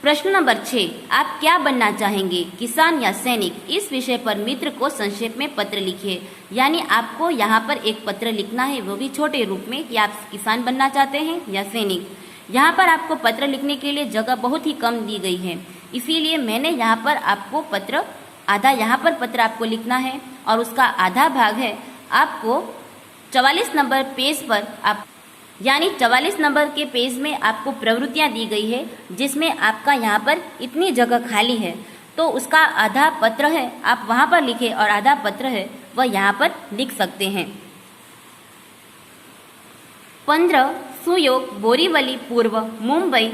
प्रश्न नंबर 6, आप क्या बनना चाहेंगे, किसान या सैनिक? इस विषय पर मित्र को संक्षेप में पत्र लिखिए। यानी आपको यहाँ पर एक पत्र लिखना है, वो भी छोटे रूप में, कि आप किसान बनना चाहते हैं या सैनिक। यहाँ पर आपको पत्र लिखने के लिए जगह बहुत ही कम दी गई है, इसीलिए मैंने यहाँ पर आपको पत्र आधा यहाँ पर पत्र आपको लिखना है और उसका आधा भाग है आपको 44 नंबर पेज पर आप यानी 44 नंबर के पेज में आपको प्रवृत्तियां दी गई है, जिसमें आपका यहाँ पर इतनी जगह खाली है, तो उसका आधा पत्र है आप वहाँ पर लिखें और आधा पत्र है वह यहाँ पर लिख सकते हैं। 15 सुयोग बोरीवली पूर्व मुंबई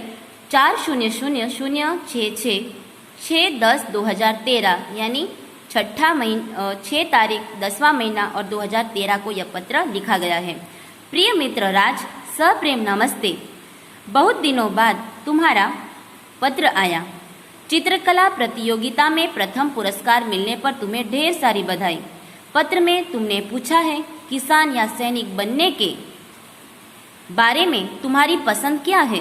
400066 6/10/2013 यानी 6 तारीख 10वां महीना और 2013 को यह पत्र लिखा गया है। प्रिय मित्र राज, सप्रेम नमस्ते। बहुत दिनों बाद तुम्हारा पत्र आया। चित्रकला प्रतियोगिता में प्रथम पुरस्कार मिलने पर तुम्हें ढेर सारी बधाई। पत्र में तुमने पूछा है किसान या सैनिक बनने के बारे में तुम्हारी पसंद क्या है।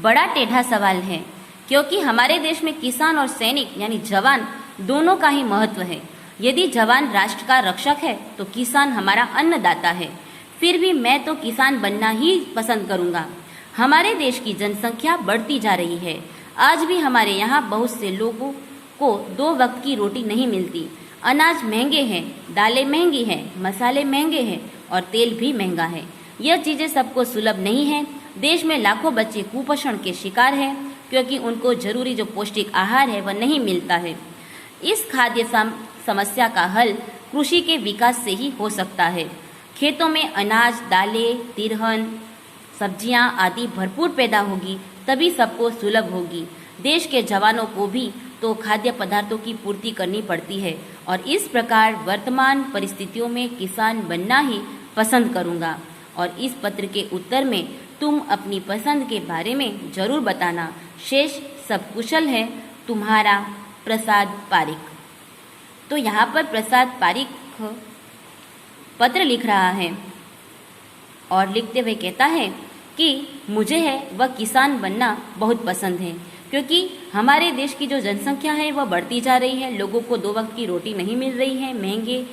बड़ा टेढ़ा सवाल है, क्योंकि हमारे देश में किसान और सैनिक यानी जवान दोनों का ही महत्व है। यदि जवान राष्ट्र का रक्षक है तो किसान हमारा अन्नदाता है। फिर भी मैं तो किसान बनना ही पसंद करूंगा। हमारे देश की जनसंख्या बढ़ती जा रही है। आज भी हमारे यहाँ बहुत से लोगों को 2 वक्त की रोटी नहीं मिलती। अनाज महंगे हैं, दालें महंगी हैं, मसाले महंगे हैं और तेल भी महंगा है। यह चीज़ें सबको सुलभ नहीं है। देश में लाखों बच्चे कुपोषण के शिकार हैं, क्योंकि उनको जरूरी जो पौष्टिक आहार है वह नहीं मिलता है। इस खाद्य समस्या का हल कृषि के विकास से ही हो सकता है। खेतों में अनाज, दालें, तिलहन, सब्जियां आदि भरपूर पैदा होगी, तभी सबको सुलभ होगी। देश के जवानों को भी तो खाद्य पदार्थों की पूर्ति करनी पड़ती है और इस प्रकार वर्तमान परिस्थितियों में किसान बनना ही पसंद करूंगा। और इस पत्र के उत्तर में तुम अपनी पसंद के बारे में जरूर बताना। शेष सब कुशल है। तुम्हारा प्रसाद पारिक। तो यहाँ पर प्रसाद पारिक पत्र लिख रहा है और लिखते हुए कहता है कि मुझे है वह किसान बनना बहुत पसंद है, क्योंकि हमारे देश की जो जनसंख्या है वह बढ़ती जा रही है। लोगों को 2 वक्त की रोटी नहीं मिल रही है, महंगे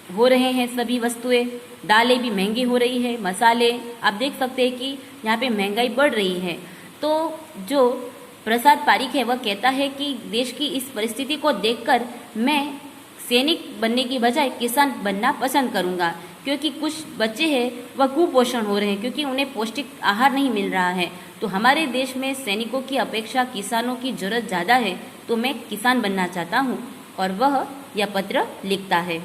हो रहे हैं सभी वस्तुएं, दालें भी महंगी हो रही है, मसाले आप देख सकते हैं कि यहाँ पे महंगाई बढ़ रही है। तो जो प्रसाद पारिक है वह कहता है कि देश की इस परिस्थिति को देखकर मैं सैनिक बनने की बजाय किसान बनना पसंद करूंगा, क्योंकि कुछ बच्चे हैं वह कुपोषण हो रहे हैं, क्योंकि उन्हें पौष्टिक आहार नहीं मिल रहा है। तो हमारे देश में सैनिकों की अपेक्षा किसानों की जरूरत ज़्यादा है, तो मैं किसान बनना चाहता हूँ। और वह यह पत्र लिखता है।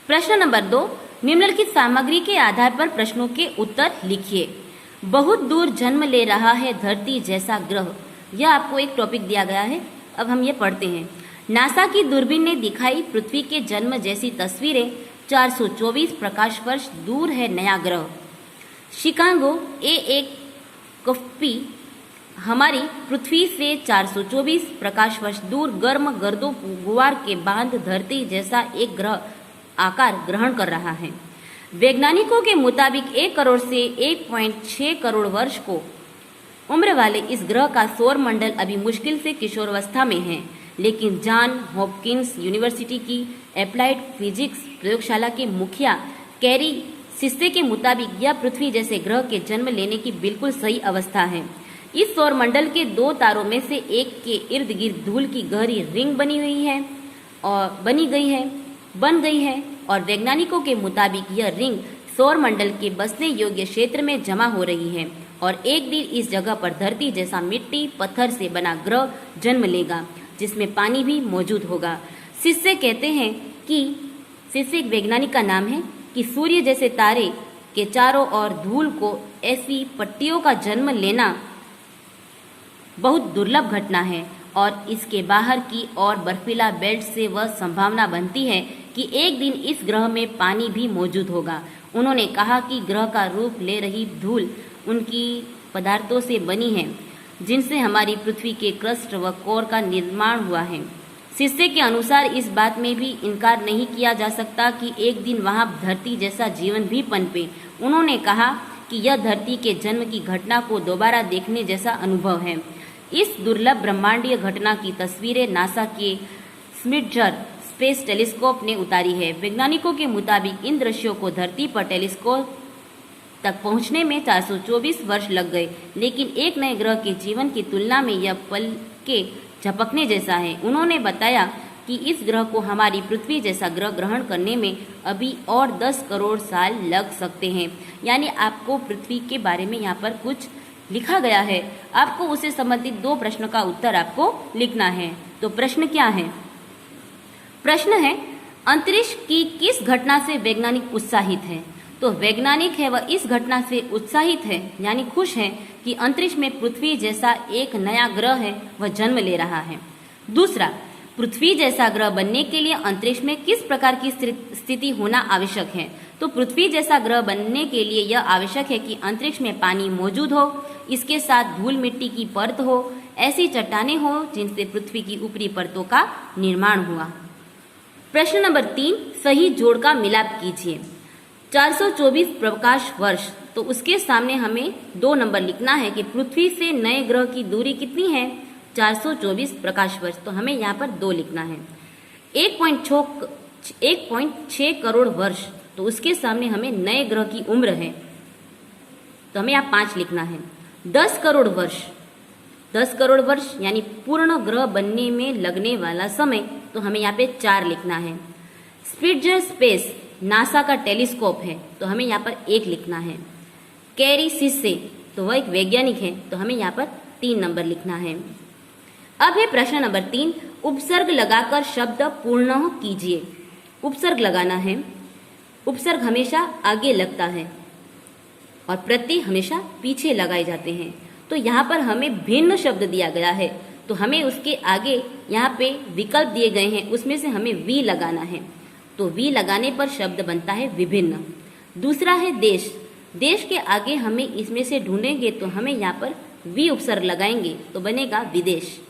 प्रश्न नंबर 2, निम्नलिखित सामग्री के आधार पर प्रश्नों के उत्तर लिखिए। बहुत दूर जन्म ले रहा है धरती जैसा ग्रह। यह आपको एक टॉपिक दिया गया है, अब हम ये पढ़ते हैं। नासा की दूरबीन ने दिखाई पृथ्वी के जन्म जैसी तस्वीरें। 424 प्रकाश वर्ष दूर है नया ग्रह। शिकागो A1 हमारी पृथ्वी से 424 प्रकाश वर्ष दूर गर्म गर्दों गुवार के बांध धरती जैसा एक ग्रह आकार ग्रहण कर रहा है। वैज्ञानिकों के मुताबिक 1 करोड़ से 1.6 करोड़ वर्ष को उम्र वाले इस ग्रह का सौर मंडल अभी मुश्किल से किशोरावस्था में है, लेकिन जॉन हॉपकिंस यूनिवर्सिटी की एप्लाइड फिजिक्स प्रयोगशाला के मुखिया कैरी सिस्से के मुताबिक यह पृथ्वी जैसे ग्रह के जन्म लेने की बिल्कुल सही अवस्था है। इस सौर मंडल के 2 तारों में से एक के इर्द गिर्द धूल की गहरी रिंग बन गई है और वैज्ञानिकों के मुताबिक यह रिंग सौर मंडल के बसने योग्य क्षेत्र में जमा हो रही है और एक दिन इस जगह पर धरती जैसा मिट्टी पत्थर से बना ग्रह जन्म लेगा, जिसमें पानी भी मौजूद होगा। सिस्से कहते हैं कि सिस्से एक वैज्ञानिक का नाम है कि सूर्य जैसे तारे के चारों ओर धूल को ऐसी पट्टियों का जन्म लेना बहुत दुर्लभ घटना है और इसके बाहर की ओर बर्फीला बेल्ट से वह संभावना बनती है कि एक दिन इस ग्रह में पानी भी मौजूद होगा। उन्होंने कहा कि ग्रह का रूप ले रही धूल उनकी पदार्थों से बनी है जिनसे हमारी पृथ्वी के क्रस्ट व कोर का निर्माण हुआ है। सिस्से के अनुसार इस बात में भी इनकार नहीं किया जा सकता कि एक दिन वहां धरती जैसा जीवन भी पनपे। उन्होंने कहा कि यह धरती के जन्म की घटना को दोबारा देखने जैसा अनुभव है। इस दुर्लभ ब्रह्मांडीय घटना की तस्वीरें नासा के स्पिट्जर स्पेस टेलीस्कोप ने उतारी है। वैज्ञानिकों के मुताबिक इन दृश्यों को धरती पर टेलीस्कोप तक पहुंचने में 424 वर्ष लग गए, लेकिन एक नए ग्रह के जीवन की तुलना में यह पल के झपकने जैसा है। उन्होंने बताया कि इस ग्रह को हमारी पृथ्वी जैसा ग्रह ग्रहण करने में अभी और 10 करोड़ साल लग सकते हैं। यानी आपको पृथ्वी के बारे में यहाँ पर कुछ लिखा गया है, आपको उससे संबंधित 2 प्रश्न का उत्तर आपको लिखना है। तो प्रश्न क्या है? प्रश्न है, अंतरिक्ष की किस घटना से वैज्ञानिक उत्साहित है? तो वैज्ञानिक है वह इस घटना से उत्साहित है यानी खुश है कि अंतरिक्ष में पृथ्वी जैसा एक नया ग्रह है वह जन्म ले रहा है। दूसरा, पृथ्वी जैसा ग्रह बनने के लिए अंतरिक्ष में किस प्रकार की स्थिति होना आवश्यक है? तो पृथ्वी जैसा ग्रह बनने के लिए यह आवश्यक है कि अंतरिक्ष में पानी मौजूद हो, इसके साथ धूल मिट्टी की परत हो, ऐसी चट्टानें हो जिनसे पृथ्वी की ऊपरी परतों का निर्माण हुआ। प्रश्न नंबर 3, सही जोड़ का मिलाप कीजिए। 424 प्रकाश वर्ष, तो उसके सामने हमें 2 नंबर लिखना है कि पृथ्वी से नए ग्रह की दूरी कितनी है? 424 प्रकाश वर्ष, तो हमें यहाँ पर 2 लिखना है। 1.6 करोड़ वर्ष, तो उसके सामने हमें नए ग्रह की उम्र है, तो हमें यहाँ 5 लिखना है। 10 करोड़ वर्ष, 10 करोड़ वर्ष यानी पूर्ण ग्रह बनने में लगने वाला समय, तो हमें यहाँ पे 4 लिखना है। स्पिट्जर स्पेस नासा का टेलीस्कोप है, तो हमें यहाँ पर 1 लिखना है। कैरी सिस्से, तो वह एक वैज्ञानिक है, तो हमें यहाँ पर 3 नंबर लिखना है। अब है प्रश्न नंबर 3, उपसर्ग लगाकर शब्द पूर्ण कीजिए। उपसर्ग लगाना है। उपसर्ग हमेशा आगे लगता है और प्रत्यय हमेशा पीछे लगाए जाते हैं। तो यहाँ पर हमें भिन्न शब्द दिया गया है, तो हमें उसके आगे यहाँ पे विकल्प दिए गए हैं, उसमें से हमें वी लगाना है। तो वी लगाने पर शब्द बनता है विभिन्न। दूसरा है देश। देश के आगे हमें इसमें से ढूंढेंगे तो हमें यहाँ पर वी उपसर्ग लगाएंगे तो बनेगा विदेश।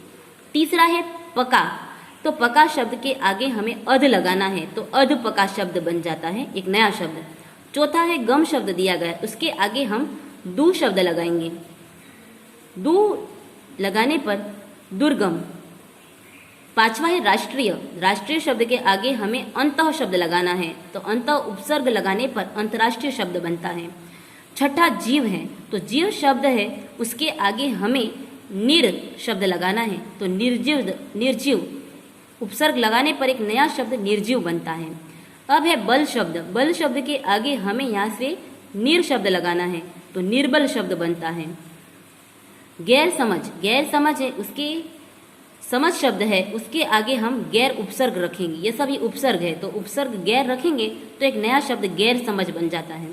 तीसरा है पका, तो पका शब्द के आगे हमें अध लगाना है, तो अध पका शब्द बन जाता है, एक नया शब्द। चौथा है गम शब्द दिया गया, उसके आगे हम दू शब्द लगाएंगे। दू लगाने पर दुर्गम। पांचवा है राष्ट्रीय। राष्ट्रीय शब्द के आगे हमें अंतः शब्द लगाना है, तो अंतः उपसर्ग लगाने पर अंतर्राष्ट्रीय शब्द बनता है। छठा जीव है, तो जीव शब्द है उसके आगे हमें निर शब्द लगाना है, तो निर्जीव उपसर्ग लगाने पर एक नया शब्द निर्जीव बनता है। अब है बल शब्द। बल शब्द के आगे हमें यहाँ से निर शब्द लगाना है, तो निर्बल शब्द बनता है। गैर समझ। गैर समझ है उसके समझ शब्द है, उसके आगे हम गैर उपसर्ग रखेंगे। ये सभी उपसर्ग है, तो उपसर्ग गैर रखेंगे तो एक नया शब्द गैर समझ बन जाता है।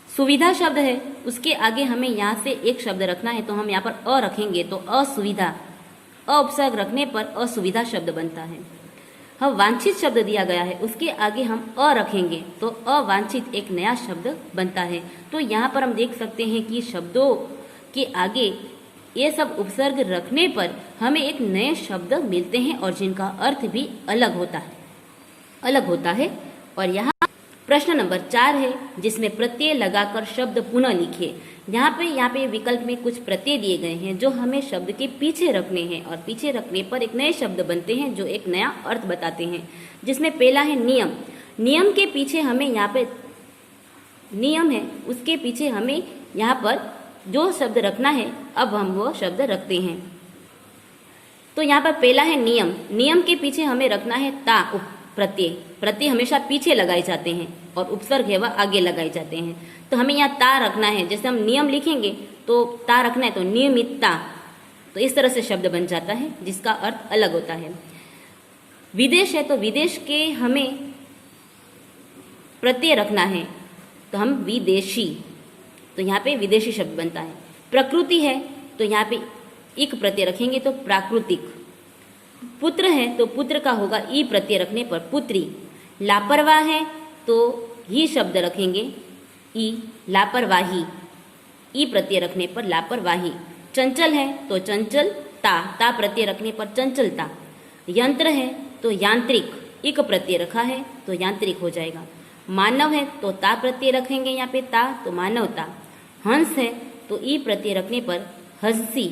सुविधा शब्द है, उसके आगे हमें यहाँ से एक शब्द रखना है, तो हम यहाँ पर अ रखेंगे तो असुविधा। अ उपसर्ग रखने पर असुविधा शब्द बनता है। हम वांछित शब्द दिया गया है, उसके आगे हम अ रखेंगे तो अवांछित एक नया शब्द बनता है। तो यहाँ पर हम देख सकते हैं कि शब्दों के आगे ये सब उपसर्ग रखने पर हमें एक नए शब्द मिलते हैं और जिनका अर्थ भी अलग होता है। और यहाँ प्रश्न नंबर 4 है जिसमें प्रत्यय लगाकर शब्द पुनः लिखिए। यहाँ पे विकल्प में कुछ प्रत्यय दिए गए हैं जो हमें शब्द के पीछे रखने हैं और पीछे रखने पर एक नए शब्द बनते हैं जो एक नया अर्थ बताते हैं। जिसमें पहला है नियम। नियम के पीछे हमें यहाँ पे नियम है, उसके पीछे हमें यहाँ पर जो शब्द रखना है अब हम वो शब्द रखते हैं। तो यहाँ पर पहला है नियम। नियम के पीछे हमें रखना है ता प्रत्यय। प्रत्यय हमेशा पीछे लगाए जाते हैं और उपसर्ग है वह आगे लगाए जाते हैं। तो हमें यहाँ ता रखना है। जैसे हम नियम लिखेंगे तो ता रखना है, तो नियमितता, तो इस तरह से शब्द बन जाता है जिसका अर्थ अलग होता है। विदेश है, तो विदेश के हमें प्रत्यय रखना है, तो हम विदेशी, तो यहाँ पे विदेशी शब्द बनता है। प्रकृति है, तो यहाँ पे इक प्रत्यय रखेंगे तो प्राकृतिक। पुत्र है, तो पुत्र का होगा ई प्रत्यय रखने पर पुत्री। लापरवाह है, तो ही शब्द रखेंगे ई, लापरवाही, ई प्रत्यय रखने पर लापरवाही। चंचल है, तो चंचल ता प्रत्यय रखने पर चंचलता। यंत्र है, तो यांत्रिक, इक प्रत्यय रखा है तो यांत्रिक हो जाएगा। मानव है, तो ता प्रत्यय रखेंगे यहाँ पे ता, तो मानवता। हंस है तो ई प्रत्यय रखने पर हंसी,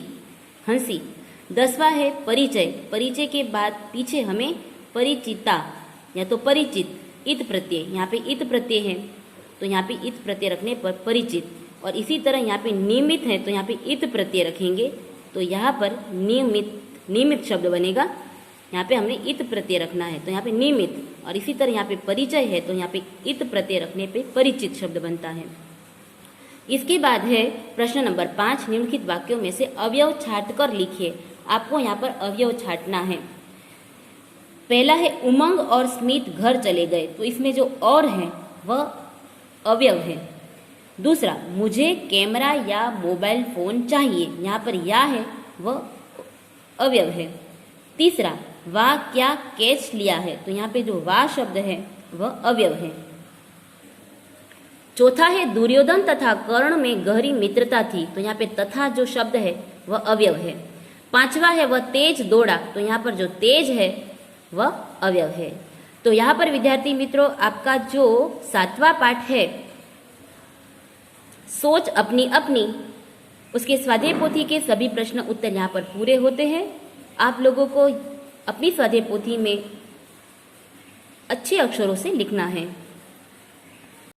हंसी। 10वां है परिचय। परिचय के बाद पीछे हमें परिचिता या तो परिचित, इत प्रत्यय, यहाँ पे इत प्रत्यय है तो यहाँ पे इत प्रत्यय रखने पर परिचित। और इसी तरह यहाँ पे नियमित है तो यहाँ पे इत प्रत्यय रखेंगे तो यहाँ पर नियमित, नियमित शब्द बनेगा। यहाँ पे हमने इत प्रत्यय रखना है तो यहाँ पे नियमित। और इसी तरह यहाँ पे परिचय है तो यहाँ पे इत प्रत्यय रखने पे परिचित शब्द बनता है। इसके बाद है प्रश्न नंबर 5, निम्नलिखित वाक्यों में से अवयव छांटकर लिखिए। आपको यहाँ पर अवयव छांटना है। पहला है उमंग और स्मित घर चले गए, तो इसमें जो और है वह अवयव है। दूसरा, मुझे कैमरा या मोबाइल फोन चाहिए, यहाँ पर या है वह अवयव है। तीसरा, वाह क्या कैच लिया है, तो यहाँ पे जो वाह शब्द है वह अवयव है। चौथा है दुर्योधन तथा कर्ण में गहरी मित्रता थी, तो यहाँ पे तथा जो शब्द है वह अवयव है। पांचवा है वह तेज दौड़ा, तो यहाँ पर जो तेज है वह अवयव है। तो यहाँ पर विद्यार्थी मित्रों आपका जो 7वां पाठ है सोच अपनी अपनी, उसके स्वाध्याय पोथी के सभी प्रश्न उत्तर यहाँ पर पूरे होते हैं। आप लोगों को अपनी स्वाध्याय पोथी में अच्छे अक्षरों से लिखना है।